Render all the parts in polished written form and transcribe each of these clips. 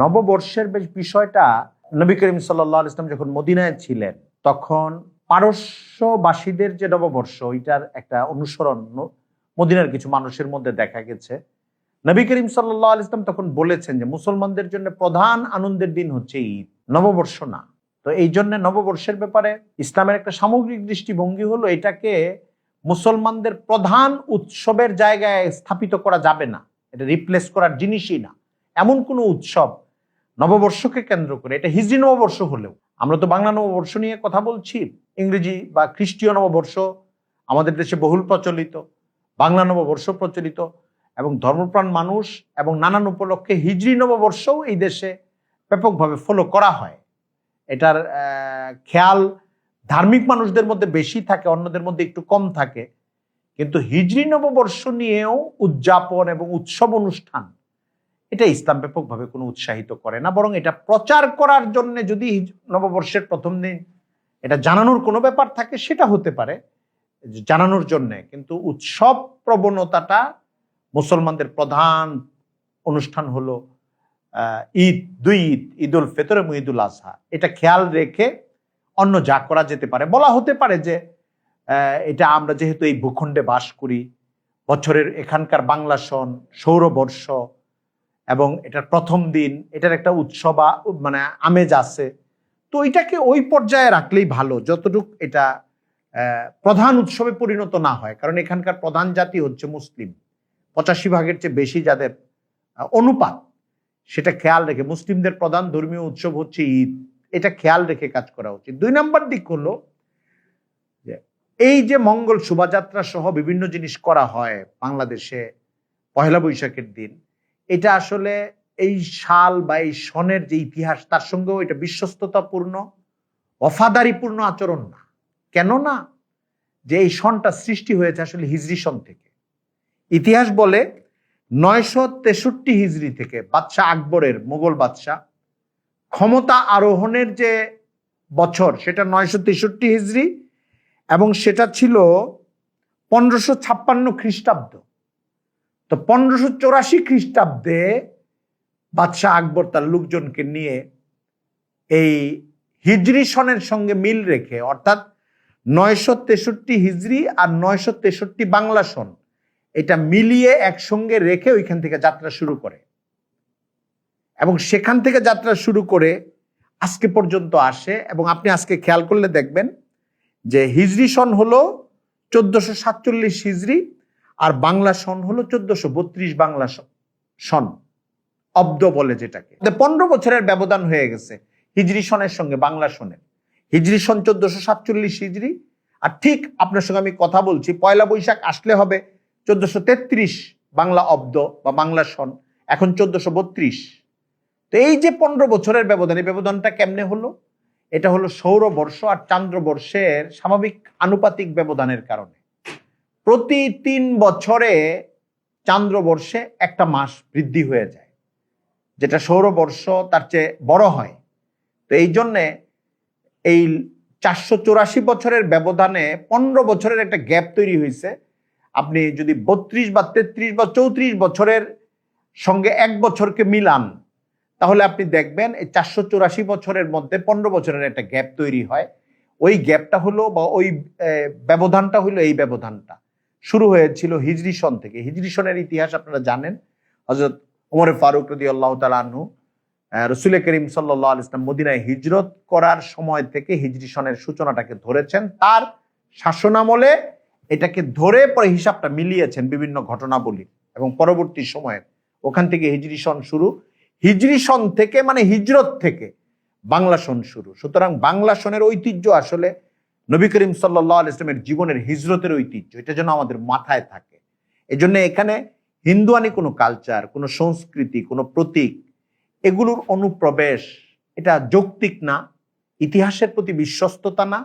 নববর্ষের বিষয়টা নবী করিম সাল্লাল্লাহু আলাইহি ওয়াসাল্লাম যখন মদিনায় ছিলেন তখন পারস্যবাসীদের যে নববর্ষ ওইটার একটা অনুসরণ মদিনার কিছু মানুষের মধ্যে দেখা গেছে। নবী করিম সাল্লাল্লাহু আলাইহি ওয়াসাল্লাম তখন বলেছেন যে মুসলমানদের জন্য প্রধান আনন্দের দিন হচ্ছে ঈদ, নববর্ষ না। তো এই জন্য নববর্ষের ব্যাপারে ইসলামের একটা সামগ্রিক দৃষ্টিভঙ্গি হলো এটাকে মুসলমানদের প্রধান উৎসবের জায়গায় স্থাপিত করা যাবে না, এটা রিপ্লেস করার জিনিসই না। এমন কোনো উৎসব নববর্ষকে কেন্দ্র করে, এটা হিজরি নববর্ষ হলেও, আমরা তো বাংলা নববর্ষ নিয়ে কথা বলছি, ইংরেজি বা খ্রিস্টীয় নববর্ষ আমাদের দেশে বহুল প্রচলিত, বাংলা নববর্ষ প্রচলিত এবং ধর্মপ্রাণ মানুষ এবং নানান উপলক্ষে হিজরি নববর্ষও এই দেশে ব্যাপকভাবে ফলো করা হয়। এটার খেয়াল ধার্মিক মানুষদের মধ্যে বেশি থাকে, অন্যদের মধ্যে একটু কম থাকে। কিন্তু হিজরি নববর্ষ নিয়েও উদযাপন এবং উৎসব অনুষ্ঠান এটা ইসলাম ব্যাপকভাবে কোনো উৎসাহিত করে না, বরং এটা প্রচার করার জন্য যদি নববর্ষের প্রথম দিন এটা জানানোর কোনো ব্যাপার থাকে সেটা হতে পারে জানানোর জন্যে, কিন্তু উৎসব প্রবণতাটা মুসলমানদের প্রধান অনুষ্ঠান হলো ঈদ, দুই ঈদ, ঈদ উল ফিতর এবং ঈদ উল আজহা, এটা খেয়াল রেখে অন্য যা করা যেতে পারে। বলা হতে পারে যে এটা আমরা যেহেতু এই ভূখণ্ডে বাস করি, বছরের এখানকার বাংলা সন সৌরবর্ষ এবং এটার প্রথম দিন, এটার একটা উৎসব মানে আমেজ আছে, তো এটাকে ওই পর্যায়ে রাখলেই ভালো, যতটুকু এটা প্রধান উৎসবে পরিণত না হয়। কারণ এখানকার প্রধান জাতি হচ্ছে মুসলিম, 85% চেয়ে বেশি যাদের অনুপাত, সেটা খেয়াল রেখে মুসলিমদের প্রধান ধর্মীয় উৎসব হচ্ছে ঈদ, এটা খেয়াল রেখে কাজ করা উচিত। 2 নম্বর দিক হলো যে এই যে মঙ্গল শোভাযাত্রা সহ বিভিন্ন জিনিস করা হয় বাংলাদেশে পহেলা বৈশাখের দিন, এটা আসলে এই সাল বা এই সনের যে ইতিহাস তার সঙ্গেও এটা বিশ্বস্ততাপূর্ণ ওয়াফাদারিপূর্ণ আচরণ না। কেননা যে এই সনটা সৃষ্টি হয়েছে আসলে হিজরি সন থেকে। ইতিহাস বলে 963 হিজরি থেকে বাদশাহ আকবরের, মোগল বাদশাহ, ক্ষমতা আরোহণের যে বছর সেটা 963 হিজরি এবং সেটা ছিল 1556 খ্রিস্টাব্দ। তো 1584 খ্রিস্টাব্দে বাদশাহ আকবর তার লোকজনকে নিয়ে এই হিজরি সনের সঙ্গে মিল রেখে, অর্থাৎ 963 হিজরি আর 963 বাংলা সন, এটা মিলিয়ে একসঙ্গে রেখে ওইখান থেকে যাত্রা শুরু করে এবং সেখান থেকে যাত্রা শুরু করে আজকে পর্যন্ত আসে। এবং আপনি আজকে খেয়াল করলে দেখবেন যে হিজরি সন হলো 1447 হিজরি আর বাংলা সন হলো 1432 বাংলা সন, অব্দ বলে যেটাকে। 15 বছরের ব্যবধান হয়ে গেছে হিজরি সনের সঙ্গে বাংলা সনের। হিজরি সন 1447 হিজরি, আর ঠিক আপনার সঙ্গে আমি কথা বলছি পয়লা বৈশাখ আসলে হবে 1433 বাংলা অব্দ বা বাংলা সন, এখন 1432। তো এই যে 15 বছরের ব্যবধান, এই ব্যবধানটা কেমনে হলো? এটা হলো সৌরবর্ষ আর চান্দ্রবর্ষের স্বাভাবিক আনুপাতিক ব্যবধানের কারণে। প্রতি 3 বছরে চান্দ্রবর্ষে একটা মাস বৃদ্ধি হয়ে যায়, যেটা সৌরবর্ষ তার চেয়ে বড় হয়। তো এই জন্যে এই 484 বছরের ব্যবধানে 15 বছরের একটা গ্যাপ তৈরি হয়েছে। আপনি যদি 32 বা 33 বা 34 বছরের সঙ্গে 1 বছরকে মিলান, তাহলে আপনি দেখবেন এই 484 বছরের মধ্যে 15 বছরের একটা গ্যাপ তৈরি হয়। ওই গ্যাপটা হলো বা ওই ব্যবধানটা হলো, এই ব্যবধানটা শুরু হয়েছিল হিজরি সন থেকে। হিজরি সনের ইতিহাস আপনারা জানেন, হযরত ওমর ফারুক রাদিয়াল্লাহু তাআলা আনহু রাসূল করিম সাল্লাল্লাহু আলাইহি ওয়াসাল্লাম মদিনায় হিজরত করার সময় থেকে হিজরি সনের সূচনাটাকে ধরেছেন, তার শাসনামলে এটাকে ধরে পরে হিসাবটা মিলিয়েছেন বিভিন্ন ঘটনাবলী এবং পরবর্তী সময়ে ওখান থেকে হিজরি সন শুরু। হিজরি সন থেকে মানে হিজরত থেকে বাংলা সন শুরু। সুতরাং বাংলা সনের ঐতিহ্য আসলে নবী করিম সাল্লাল্লাহু আলাইহি ওয়াসাল্লামের জীবনের হিজরতের ঐতিহ্য, এটা যেন আমাদের মাথায় থাকে। এজন্য এখানে হিন্দুয়ানি কোনো কালচার, কোনো সংস্কৃতি, কোনো প্রতীক, এগুলোর অনুপ্রবেশ এটা যৌক্তিক না, ইতিহাসের প্রতি বিশ্বস্ততা না,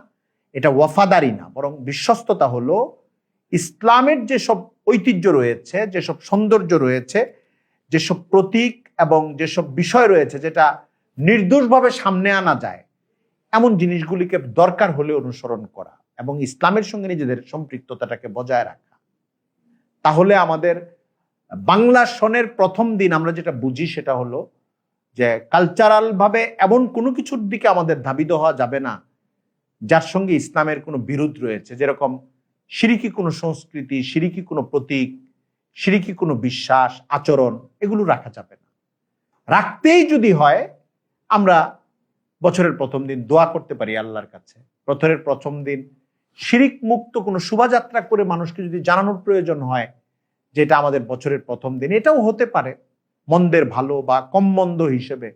এটা ওয়াফাদারি না, বরং বিশ্বস্ততা হলো ইসলামের যেসব ঐতিহ্য রয়েছে, যেসব সৌন্দর্য রয়েছে, যেসব প্রতীক এবং যেসব বিষয় রয়েছে যেটা নির্দোষভাবে সামনে আনা যায়, এমন জিনিসগুলিকে দরকার হলে অনুসরণ করা এবং ইসলামের সঙ্গে নিজেদের সম্পৃক্ততাটাকে বজায় রাখা। তাহলে আমাদের বাংলা সনের প্রথম দিন আমরা যেটা বুঝি সেটা হলো যে কালচারাল ভাবে এমন কোনো কিছুর দিকে আমাদের ধাবিত হওয়া যাবে না যার সঙ্গে ইসলামের কোনো বিরোধ রয়েছে। যেরকম শিরিকি কোনো সংস্কৃতি, শিরিকি কোনো প্রতীক, শিরিকি কোনো বিশ্বাস, আচরণ, এগুলো রাখা যাবে না। রাখতেই যদি হয়, আমরা বছরের প্রথম দিন দোয়া করতে পারি আল্লাহর কাছে। বছরের প্রথম দিন শিরিক মুক্ত কোনো শোভাযাত্রা করে মানুষকে যদি জানানোর প্রয়োজন হয় যেটা আমাদের বছরের প্রথম দিন, এটাও হতে পারে মন্দের ভালো বা কম মন্দ হিসেবে।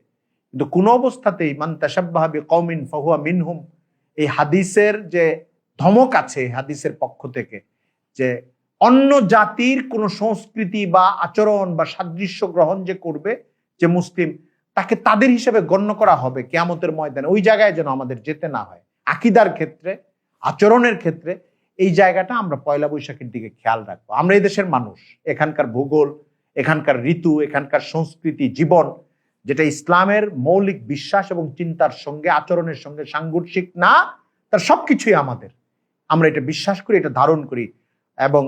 কিন্তু কোনো অবস্থাতেই মান তাশাব্বাহা বিকওমিন ফাহুয়া মিনহুম, এই হাদিসের যে ধমক আছে হাদিসের পক্ষ থেকে, যে অন্য জাতির কোনো সংস্কৃতি বা আচরণ বা সাদৃশ্য গ্রহণ যে করবে যে মুসলিম, তাকে তাদের হিসেবে গণ্য করা হবে কিয়ামতের ময়দানে। ওই জায়গায় যেন আমাদের যেতে না হয়। আকীদার ক্ষেত্রে, আচরণের ক্ষেত্রে এই জায়গাটা আমরা পয়লা বৈশাখের দিকে খেয়াল রাখবো। আমরা এই দেশের মানুষ, এখানকার ভূগোল, এখানকার ঋতু, এখানকার সংস্কৃতি, জীবন, যেটা ইসলামের মৌলিক বিশ্বাস এবং চিন্তার সঙ্গে, আচরণের সঙ্গে সাংঘর্ষিক না, তার সবকিছুই আমাদের। আমরা এটা বিশ্বাস করি, এটা ধারণ করি। এবং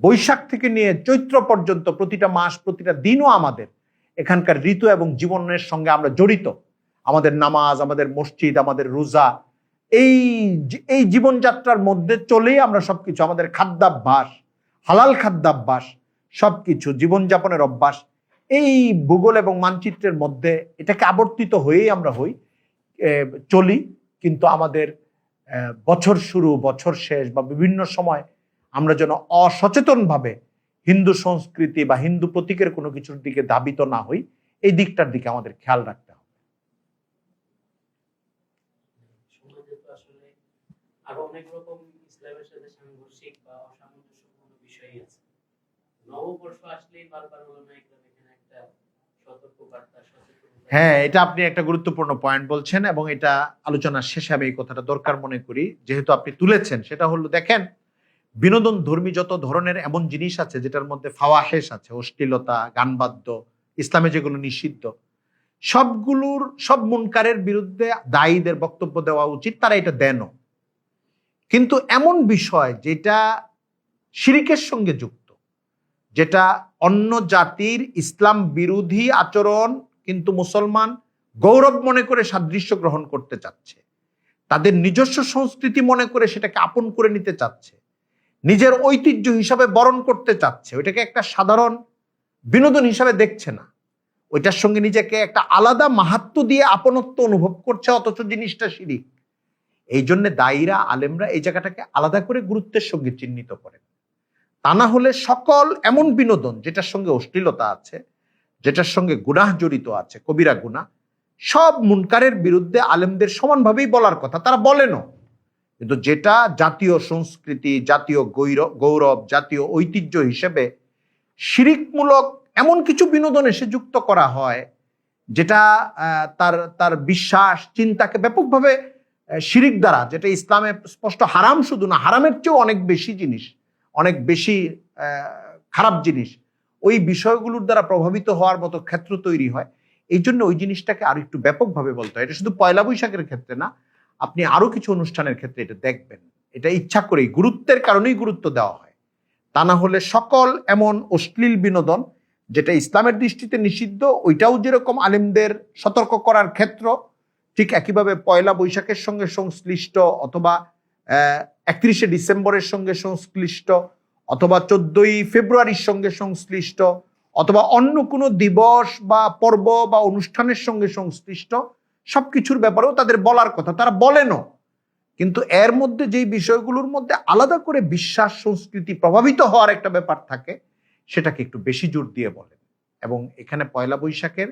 বৈশাখ থেকে নিয়ে চৈত্র পর্যন্ত প্রতিটা মাস, প্রতিটা দিনও আমাদের। এখানকার ঋতু এবং জীবনের সঙ্গে আমরা জড়িত। আমাদের নামাজ, আমাদের মসজিদ, আমাদের রোজা, এই জীবনযাত্রার মধ্যে চলেই আমরা সবকিছু, আমাদের খাদ্যাভ্যাস, হালাল খাদ্যাভ্যাস, সবকিছু জীবনযাপনের অভ্যাস এই ভূগোল এবং মানচিত্রের মধ্যে এটাকে আবর্তিত হয়েই আমরা চলি। কিন্তু আমাদের বছর শুরু, বছর শেষ বা বিভিন্ন সময় আমরা যেন অসচেতনভাবে হিন্দু সংস্কৃতি বা হিন্দু প্রতীকের কোনো কিছুর দিকে ধাবিত না হই, এই দিকটার দিকে আমাদের খেয়াল রাখতে হবে। আরো অনেক রকম ইসলামের সাথে সাংঘর্ষিক বা অসামঞ্জস্যপূর্ণ বিষয় আছে। নববর্ষ আসলেই বারবার উলামায়ে কেরাম এখানে একটা সতর্কবার্তা, সচেতনতা। হ্যাঁ, এটা আপনি একটা গুরুত্বপূর্ণ পয়েন্ট বলছেন এবং এটা আলোচনার শেষে আমি এই কথাটা দরকার মনে করি, যেহেতু আপনি তুলেছেন। সেটা হলো, দেখেন, বিনোদন ধর্মী যত ধরনের এমন জিনিস আছে যেটার মধ্যে ফাওয়াহেশ আছে, অশ্লীলতা, গানবাদ্য, ইসলামে যেগুলো নিষিদ্ধ, সবগুলোর সব মুনকারের বিরুদ্ধে দায়ীদের বক্তব্য দেওয়া উচিত, তারা এটা দেনও। কিন্তু এমন বিষয় যেটা শিরিকের সঙ্গে যুক্ত, যেটা অন্য জাতির ইসলাম বিরোধী আচরণ কিন্তু মুসলমান গৌরব মনে করে সাদৃশ্য গ্রহণ করতে চাচ্ছে, তাদের নিজস্ব সংস্কৃতি মনে করে সেটাকে আপন করে নিতে চাচ্ছে, নিজের ঐতিহ্য হিসাবে বরণ করতে চাচ্ছে, ওইটাকে একটা সাধারণ বিনোদন হিসাবে দেখছে না, ওইটার সঙ্গে নিজেকে একটা আলাদা মাহাত্ম্য দিয়ে আপনত্ব অনুভব করছে, অথচ জিনিসটা শিরিক। এই জন্য দায়ীরা, আলেমরা এই জায়গাটাকে আলাদা করে গুরুত্বের সঙ্গে চিহ্নিত করেন। তা না হলে সকল এমন বিনোদন যেটার সঙ্গে অশ্লীলতা আছে, যেটার সঙ্গে গুনাহ জড়িত আছে, কবিরা গুনাহ, সব মুনকারের বিরুদ্ধে আলেমদের সমানভাবেই বলার কথা, তারা বলেনও। কিন্তু যেটা জাতীয় সংস্কৃতি, জাতীয় গৌরব, জাতীয় ঐতিহ্য হিসেবে শিরিকমূলক এমন কিছু বিনোদন এসে যুক্ত করা হয় যেটা তার বিশ্বাস, চিন্তাকে ব্যাপকভাবে শিরিক দ্বারা, যেটা ইসলামে স্পষ্ট হারাম, শুধু না, হারামের চেয়েও অনেক বেশি জিনিস, অনেক বেশি খারাপ জিনিস, ওই বিষয়গুলোর দ্বারা প্রভাবিত হওয়ার মতো ক্ষেত্র তৈরি হয়। এই জন্য ওই জিনিসটাকে আরো একটু ব্যাপকভাবে বলতে হয়। এটা শুধু পয়লা বৈশাখের ক্ষেত্রে না, আপনি আরো কিছু অনুষ্ঠানের ক্ষেত্রে এটা দেখবেন। এটা ইচ্ছা করেই, গুরুত্বের কারণেই গুরুত্ব দেওয়া হয়। তা না হলে সকল এমন অশ্লীল বিনোদন যেটা ইসলামের দৃষ্টিতে নিষিদ্ধ, ওইটাও যেরকম আলেমদের সতর্ক করার ক্ষেত্র, ঠিক একইভাবে পয়লা বৈশাখের সঙ্গে সংশ্লিষ্ট, অথবা 31শে ডিসেম্বরের সঙ্গে সংশ্লিষ্ট, অথবা 14ই ফেব্রুয়ারির সঙ্গে সংশ্লিষ্ট, অথবা অন্য কোনো দিবস বা পর্ব বা অনুষ্ঠানের সঙ্গে সংশ্লিষ্ট সবকিছুর ব্যাপারেও তাদের বলার কথা, তারা বলেনও। কিন্তু এর মধ্যে যেই বিষয়গুলোর মধ্যে আলাদা করে বিশ্বাস, সংস্কৃতি প্রভাবিত হওয়ার একটা ব্যাপার থাকে, সেটাকে একটু বেশি জোর দিয়ে বলেন। এবং এখানে পয়লা বৈশাখের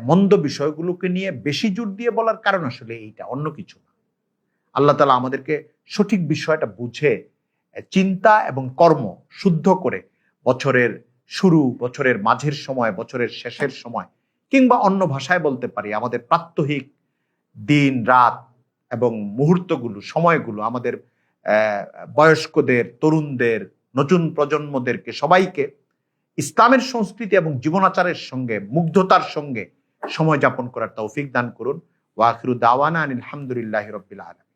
মন্দ বিষয়গুলোকে নিয়ে বেশি জোর দিয়ে বলার কারণ আসলে এইটা, অন্য কিছু না। আল্লাহ তাআলা আমাদেরকে সঠিক বিষয়টা বুঝে চিন্তা এবং কর্ম শুদ্ধ করে বছরের শুরু, বছরের মাঝের সময়, বছরের শেষের সময়, কিংবা অন্য ভাষায় বলতে পারি আমাদের প্রাত্যহিক দিন, রাত এবং মুহূর্তগুলো, সময়গুলো আমাদের বয়স্কদের, তরুণদের, নতুন প্রজন্মদেরকে, সবাইকে ইসলামের সংস্কৃতি এবং জীবনাচারের সঙ্গে, মুগ্ধতার সঙ্গে সময় যাপন করার তৌফিক দান করুন। ওয়া আখিরু দাওয়ানা আনিল হামদুলিল্লাহি রাব্বিল আলামিন।